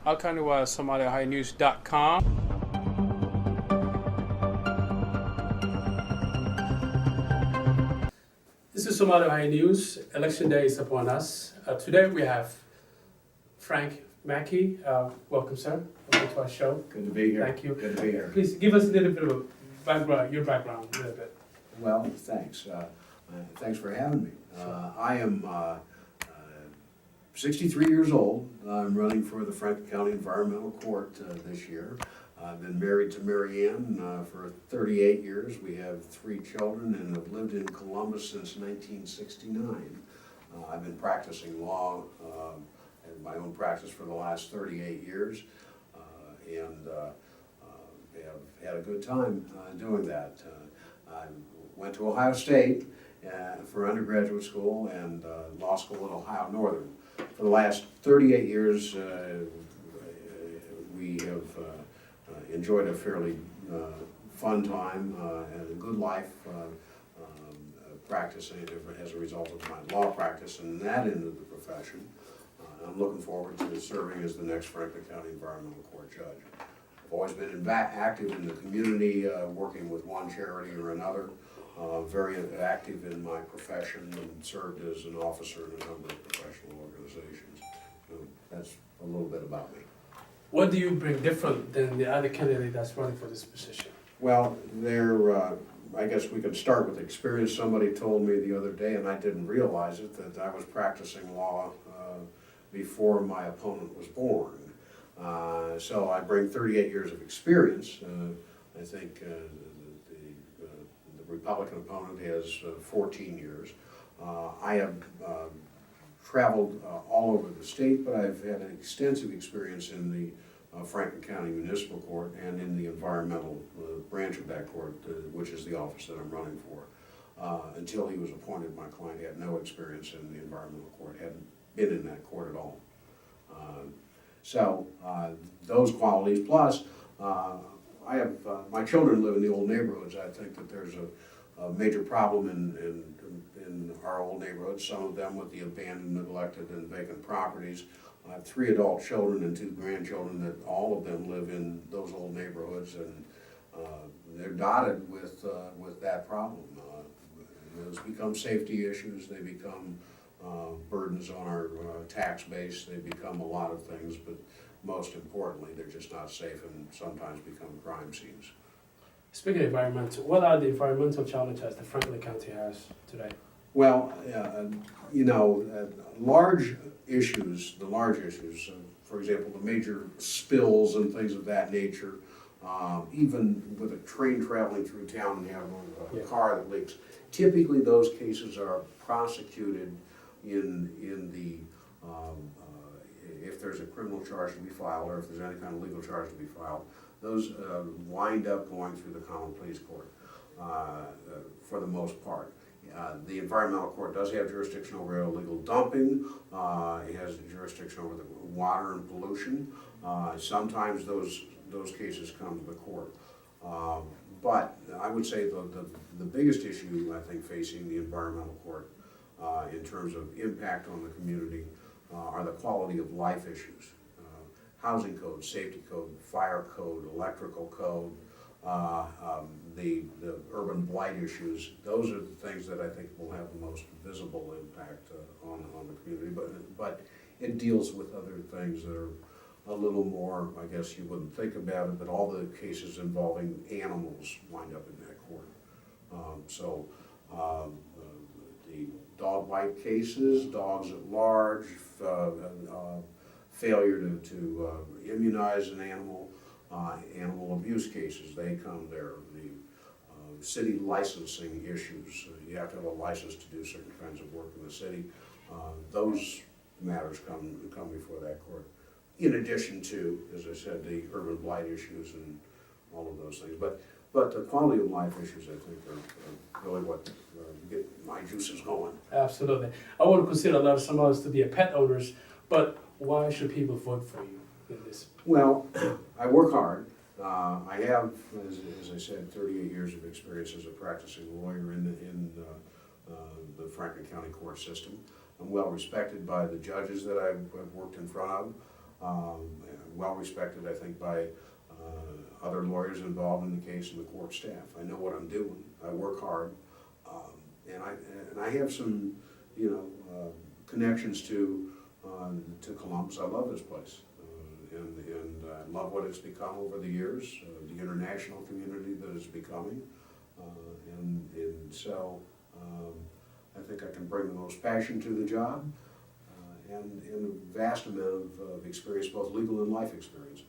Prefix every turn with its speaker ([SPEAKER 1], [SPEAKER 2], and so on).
[SPEAKER 1] halkani waa Somaliohionews.com. This is Somaliohionews. Election day is upon us. Today we have Frank Macke. Welcome, sir. Welcome to our show.
[SPEAKER 2] Good to be here.
[SPEAKER 1] Thank you.
[SPEAKER 2] Good to be here.
[SPEAKER 1] Please give us a little bit of background, your background, a little bit.
[SPEAKER 2] Well, thanks. Thanks for having me. I am 63 years old. I'm running for the Franklin County Environmental Court this year. I've been married to Mary Ann for 38 years. We have 3 children and have lived in Columbus since 1969. I've been practicing law in my own practice for the last 38 years and have had a good time doing that. I went to Ohio State for undergraduate school and law school at Ohio Northern. For the last 38 years, we have enjoyed a fairly fun time and a good life practicing as a result of my law practice and that end of the profession. I'm looking forward to serving as the next Franklin County Environmental Court judge. I've always been active in the community, working with one charity or another. Very active in my profession and served as an officer in a number of professional organizations. So that's a little bit about me.
[SPEAKER 1] What do you bring different than the other candidate that's running for this position?
[SPEAKER 2] Well, I guess we could start with experience. Somebody told me the other day, and I didn't realize it, that I was practicing law before my opponent was born. So I bring 38 years of experience. I think the Republican opponent has 14 years. I have traveled all over the state, but I've had an extensive experience in the Franklin County Municipal Court and in the environmental branch of that court, which is the office that I'm running for. Until he was appointed, my client had no experience in the environmental court, hadn't been in that court at all. So those qualities, plus I have, my children live in the old neighborhoods. I think that there's a major problem in our old neighborhoods, some of them with the abandoned, neglected, and vacant properties. I have 3 adult children and 2 grandchildren that all of them live in those old neighborhoods, and they're dotted with that problem. Those become safety issues, they become burdens on our tax base, they become a lot of things, but most importantly, they're just not safe and sometimes become crime scenes.
[SPEAKER 1] Speaking of environmental, what are the environmental challenges that Franklin County has today?
[SPEAKER 2] Well, large issues, for example, the major spills and things of that nature, even with a train traveling through town and you have a car that leaks, typically those cases are prosecuted in the, if there's a criminal charge to be filed or if there's any kind of legal charge to be filed, those wind up going through the common pleas court for the most part. The environmental court does have jurisdiction over illegal dumping. It has jurisdiction over the water and pollution. Sometimes those cases come to the court. But I would say the biggest issue I think facing the environmental court in terms of impact on the community are the quality of life issues. Housing code, safety code, fire code, electrical code, the urban blight issues. Those are the things that I think will have the most visible impact on the community. But it deals with other things that are a little more, I guess you wouldn't think about it, but all the cases involving animals wind up in that court. The dog bite cases, dogs at large, failure to immunize an animal, animal abuse cases, they come there. The city licensing issues, you have to have a license to do certain kinds of work in the city. Those matters come before that court. In addition to, as I said, the urban blight issues and all of those things. But the quality of life issues, I think, are really what get my juices going.
[SPEAKER 1] Absolutely. I would consider a lot of Somalis to be pet owners, but why should people vote for you in this?
[SPEAKER 2] Well, I work hard. I have, as I said, 38 years of experience as a practicing lawyer in the Franklin County court system. I'm well respected by the judges that I've worked in front of. well respected, I think, by other lawyers involved in the case and the court staff. I know what I'm doing. I work hard, and I have some, you know, connections to Columbus. I love this place, and I love what it's become over the years. The international community that it's becoming, and so I think I can bring the most passion to the job, and a vast amount of experience, both legal and life experiences.